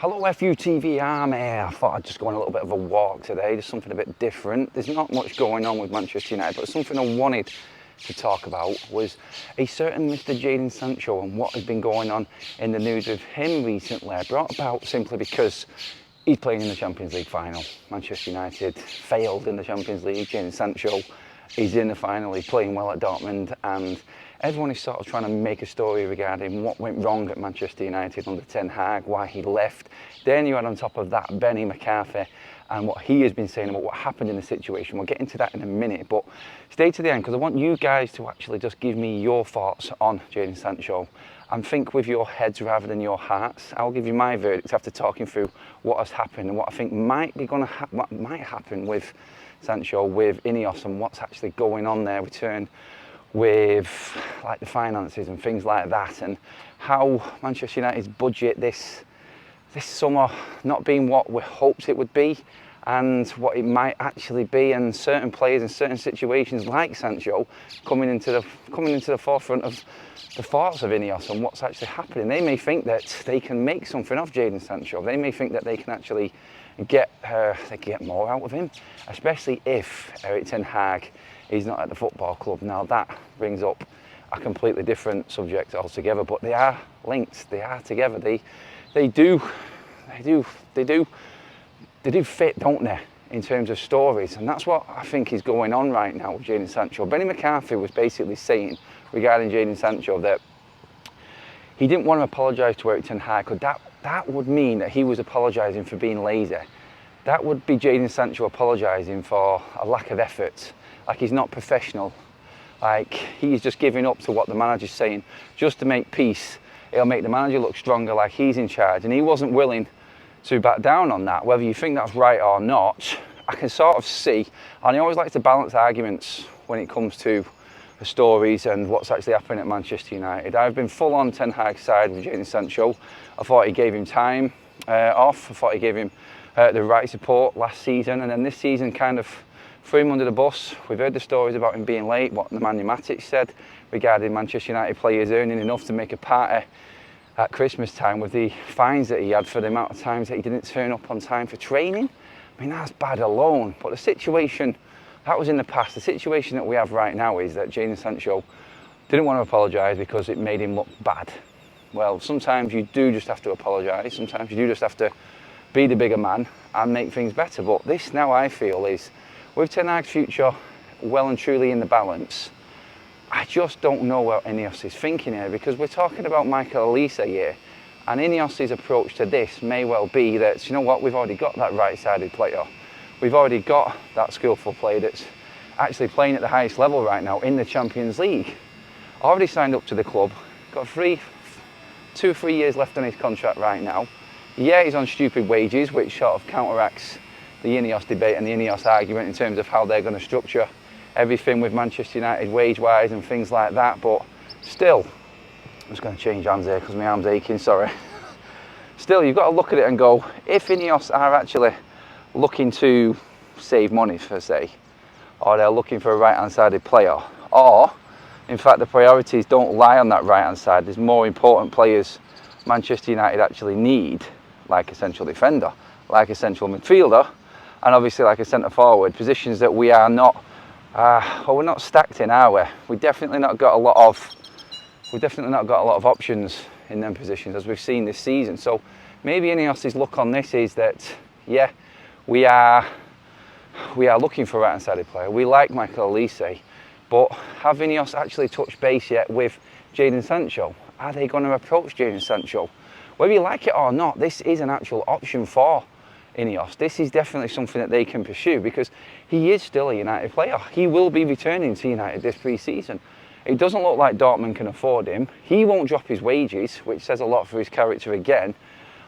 Hello FUTV army. I thought I'd just go on a little bit of a walk today, just something a bit different. There's not much going on with Manchester United, but something I wanted to talk about was a certain Mr Jadon Samcho and what has been going on in the news with him recently. I brought about simply because he's playing in the Champions League final. Manchester United failed in the Champions League. Jadon Samcho is in the final, he's playing well at Dortmund, and everyone is sort of trying to make a story regarding what went wrong at Manchester United under Ten Hag, why he left. Then you had on top of that Benny McCarthy and what he has been saying about what happened in the situation. We'll get into that in a minute, but stay to the end because I want you guys to actually just give me your thoughts on Jadon Samcho and think with your heads rather than your hearts. I'll give you my verdict after talking through what has happened and what I think might happen with Sancho, with Ineos, and what's actually going on there return with like the finances and things like that, and how Manchester United's budget this summer not being what we hoped it would be and what it might actually be, and certain players in certain situations like Sancho coming into the forefront of the thoughts of Ineos and what's actually happening. They may think that they can make something of Jadon Samcho. They may think that they can actually get more out of him, especially if Ten Hag is not at the football club. Now that brings up a completely different subject altogether, but they are linked, they are together, they do fit, don't they, in terms of stories, and that's what I think is going on right now with Jadon Samcho. Benny McCarthy was basically saying regarding Jadon Samcho that he didn't want to apologise to Ten Hag, because that would mean that he was apologising for being lazy. That would be Jadon Samcho apologising for a lack of effort, like he's not professional, like he's just giving up to what the manager's saying just to make peace. It'll make the manager look stronger, like he's in charge, and he wasn't willing to back down on that. Whether you think that's right or not, I can sort of see, and I always like to balance arguments when it comes to the stories and what's actually happening at Manchester United. I've been full on Ten Hag's side with Jadon Samcho. I thought he gave him time off. I thought he gave him the right support last season, and then this season kind of threw him under the bus. We've heard the stories about him being late, what Nemanja Matic said regarding Manchester United players earning enough to make a party at Christmas time, with the fines that he had for the amount of times that he didn't turn up on time for training. I mean, that's bad alone. But the situation that was in the past. The situation that we have right now is that Jadon Samcho didn't want to apologise because it made him look bad. Well, sometimes you do just have to apologise. Sometimes you do just have to be the bigger man and make things better. But this now, I feel, is with Ten Hag's future well and truly in the balance, I just don't know what Ineos is thinking here, because we're talking about Michael Olise here, and Ineos' approach to this may well be that, you know what, we've already got that right-sided player. We've already got that skillful player that's actually playing at the highest level right now in the Champions League. Already signed up to the club, got 2-3 years left on his contract right now. Yeah, he's on stupid wages, which sort of counteracts the Ineos debate and the Ineos argument in terms of how they're going to structure everything with Manchester United wage-wise and things like that, but still, I'm just going to change hands here because my arm's aching, sorry. Still, you've got to look at it and go, if Ineos are actually looking to save money, per se, or they're looking for a right-hand-sided player, or, in fact, the priorities don't lie on that right-hand side, there's more important players Manchester United actually need, like a central defender, like a central midfielder, and obviously like a centre-forward, positions that we are not well, we're not stacked in, are we? We've definitely not got a lot of options in them positions, as we've seen this season. So maybe Ineos' look on this is that, yeah, we are looking for a right-hand-sided player. We like Michael Olise, but have Ineos actually touched base yet with Jadon Samcho? Are they going to approach Jadon Samcho? Whether you like it or not, this is an actual option for Ineos. This is definitely something that they can pursue, because he is still a United player. He will be returning to United this pre-season. It doesn't look like Dortmund can afford him. He won't drop his wages, which says a lot for his character again.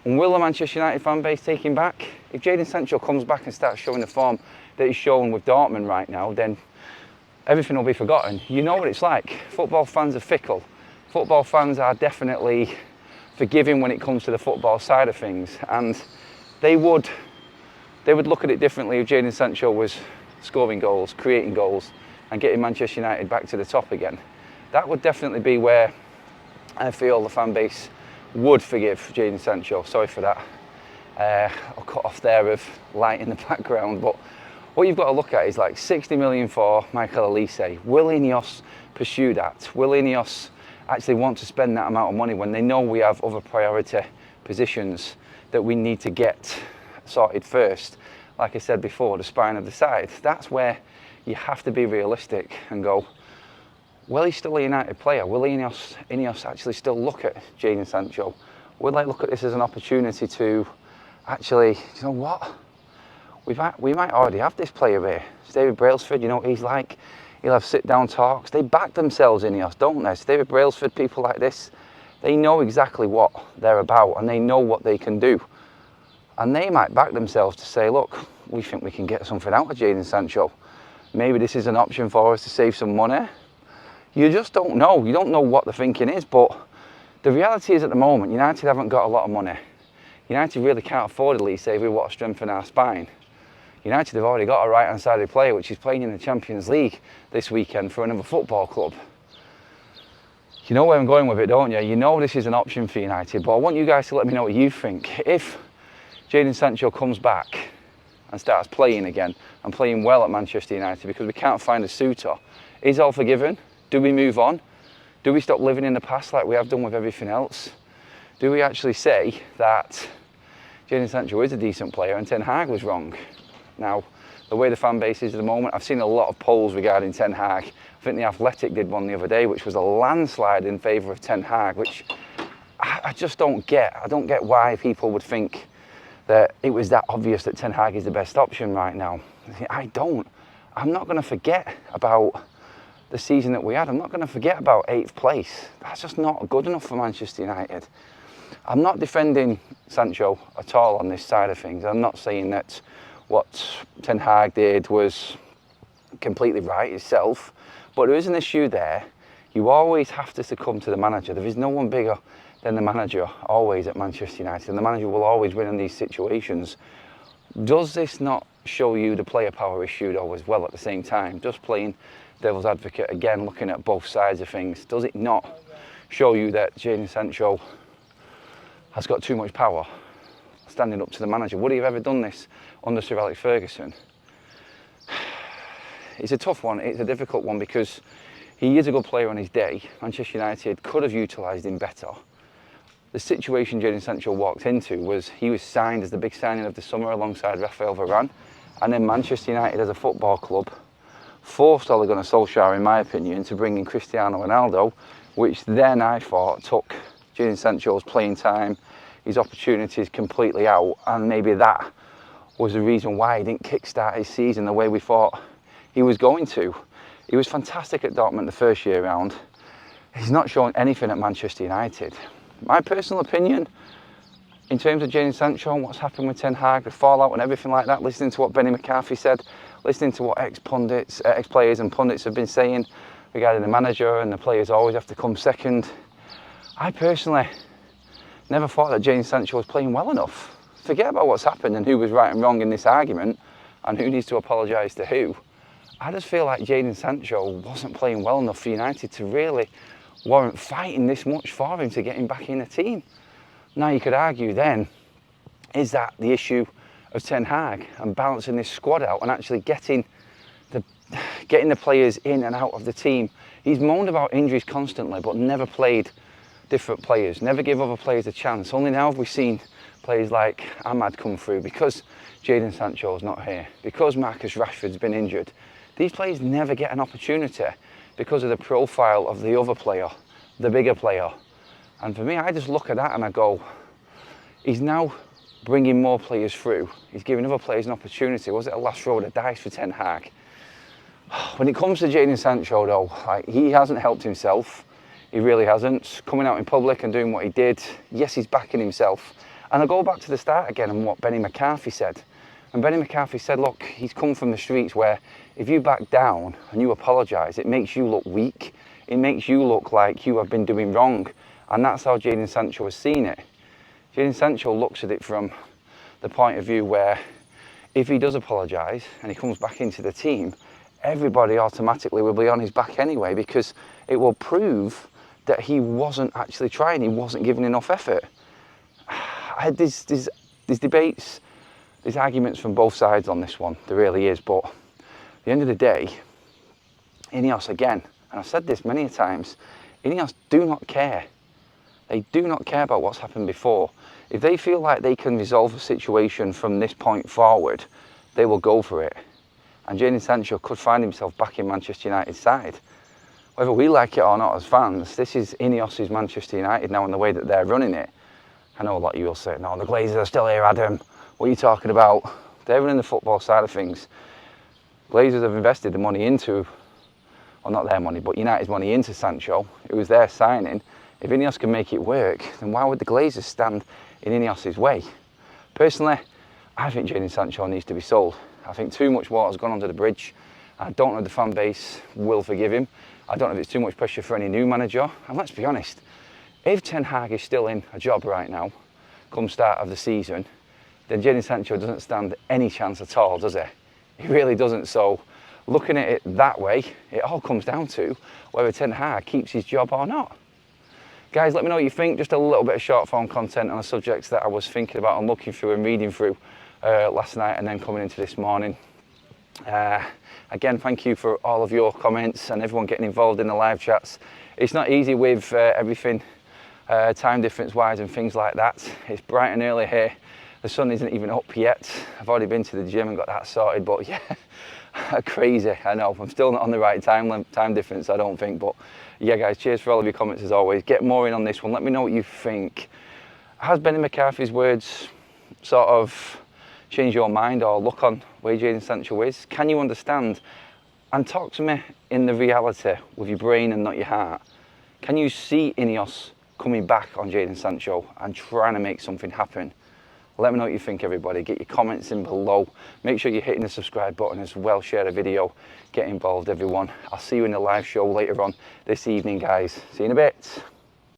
And will the Manchester United fan base take him back? If Jadon Samcho comes back and starts showing the form that he's showing with Dortmund right now, then everything will be forgotten. You know what it's like. Football fans are fickle. Football fans are definitely forgiving when it comes to the football side of things, and they would look at it differently if Jadon Samcho was scoring goals, creating goals, and getting Manchester United back to the top again. That would definitely be where I feel the fan base would forgive Jadon Samcho. Sorry for that. I'll cut off there of light in the background, but what you've got to look at is like 60 million for Michael Olise. Will Ineos pursue that? Will Ineos actually want to spend that amount of money when they know we have other priority positions that we need to get sorted first? Like I said before, the spine of the side. That's where you have to be realistic and go, will he still a United player? Will Ineos actually still look at Jadon Samcho? Will they look at this as an opportunity to actually, you know what? We might already have this player here. David Brailsford, you know what he's like. He'll have sit-down talks. They back themselves, Ineos, don't they? So David Brailsford, people like this, they know exactly what they're about and they know what they can do. And they might back themselves to say, look, we think we can get something out of Jadon Samcho. Maybe this is an option for us to save some money. You just don't know. You don't know what the thinking is, but the reality is at the moment, United haven't got a lot of money. United really can't afford to say we want to strengthen our spine. United have already got a right-hand sided player which is playing in the Champions League this weekend for another football club. You know where I'm going with it, don't you? You know this is an option for United, but I want you guys to let me know what you think. If Jadon Samcho comes back and starts playing again and playing well at Manchester United because we can't find a suitor, is all forgiven? Do we move on? Do we stop living in the past like we have done with everything else? Do we actually say that Jadon Samcho is a decent player and Ten Hag was wrong? Now, the way the fan base is at the moment, I've seen a lot of polls regarding Ten Hag. I think The Athletic did one the other day, which was a landslide in favour of Ten Hag, which I just don't get. I don't get why people would think that it was that obvious that Ten Hag is the best option right now. I don't. I'm not going to forget about the season that we had. I'm not going to forget about 8th place. That's just not good enough for Manchester United. I'm not defending Sancho at all on this side of things. I'm not saying that what Ten Hag did was completely right itself, but there is an issue there. You always have to succumb to the manager. There is no one bigger than the manager always at Manchester United, and the manager will always win in these situations. Does this not show you the player power issue though as well at the same time? Just playing devil's advocate again, looking at both sides of things, does it not show you that Jadon Samcho has got too much power standing up to the manager? Would he have ever done this under Sir Alex Ferguson? It's a tough one, it's a difficult one because he is a good player on his day. Manchester United could have utilised him better. The situation Jadon Samcho walked into was he was signed as the big signing of the summer alongside Raphael Varane, and then Manchester United as a football club forced Ole Gunnar Solskjaer, in my opinion, to bring in Cristiano Ronaldo, which then I thought took Jadon Sancho's playing time, his opportunities completely out, and maybe that was the reason why he didn't kickstart his season the way we thought he was going to. He was fantastic at Dortmund the first year round. He's not showing anything at Manchester United. My personal opinion, in terms of Jadon Samcho and what's happened with Ten Hag, the fallout and everything like that, listening to what Benny McCarthy said, listening to what ex-players and pundits have been saying regarding the manager and the players always have to come second, I personally never thought that Jadon Samcho was playing well enough. Forget about what's happened and who was right and wrong in this argument and who needs to apologise to who. I just feel like Jadon Samcho wasn't playing well enough for United to really warrant fighting this much for him to get him back in the team. Now you could argue then, is that the issue of Ten Hag and balancing this squad out and actually getting the players in and out of the team? He's moaned about injuries constantly but never played different players, never give other players a chance. Only now have we seen players like Ahmad come through because Jadon Sancho's not here, because Marcus Rashford's been injured. These players never get an opportunity because of the profile of the other player, the bigger player. And for me, I just look at that and I go, he's now bringing more players through. He's giving other players an opportunity. Was it a last roll of the dice for Ten Hag? When it comes to Jadon Sancho though, like, he hasn't helped himself. He really hasn't. Coming out in public and doing what he did, yes, he's backing himself. And I go back to the start again and what Benny McCarthy said. And Benny McCarthy said, look, he's come from the streets where if you back down and you apologise, it makes you look weak. It makes you look like you have been doing wrong. And that's how Jadon Samcho has seen it. Jadon Samcho looks at it from the point of view where if he does apologise and he comes back into the team, everybody automatically will be on his back anyway because it will prove that he wasn't actually trying, he wasn't giving enough effort. There's there's debates, there's arguments from both sides on this one, there really is, but at the end of the day, Ineos again, and I've said this many times, Ineos do not care. They do not care about what's happened before. If they feel like they can resolve a situation from this point forward, they will go for it. And Jadon Samcho could find himself back in Manchester United's side. Whether we like it or not as fans, this is Ineos' Manchester United now in the way that they're running it. I know a lot of you will say, no, the Glazers are still here, Adam. What are you talking about? They're running the football side of things. Glazers have invested the money into, well, not their money, but United's money into Sancho. It was their signing. If Ineos can make it work, then why would the Glazers stand in Ineos' way? Personally, I think Jadon Samcho needs to be sold. I think too much water's gone under the bridge. I don't know if the fan base will forgive him. I don't know if it's too much pressure for any new manager. And let's be honest, if Ten Hag is still in a job right now, come start of the season, then Jadon Samcho doesn't stand any chance at all, does he? He really doesn't. So looking at it that way, it all comes down to whether Ten Hag keeps his job or not. Guys, let me know what you think. Just a little bit of short form content on the subjects that I was thinking about and looking through and reading through last night and then coming into this morning. Again, thank you for all of your comments and everyone getting involved in the live chats. It's not easy with everything time difference wise and things like that. It's bright and early here. The sun isn't even up yet. I've already been to the gym and got that sorted, but yeah, crazy. I know, I'm still not on the right time difference, I don't think, but yeah guys, cheers for all of your comments as always. Get more in on this one, let me know what you think. Has Benny McCarthy's words sort of changed your mind or look on where Jadon Samcho is? Can you understand? And talk to me in the reality with your brain and not your heart. Can you see Ineos coming back on Jadon Samcho and trying to make something happen? Let me know what you think, everybody. Get your comments in below. Make sure you're hitting the subscribe button as well. Share the video. Get involved, everyone. I'll see you in the live show later on this evening, guys. See you in a bit.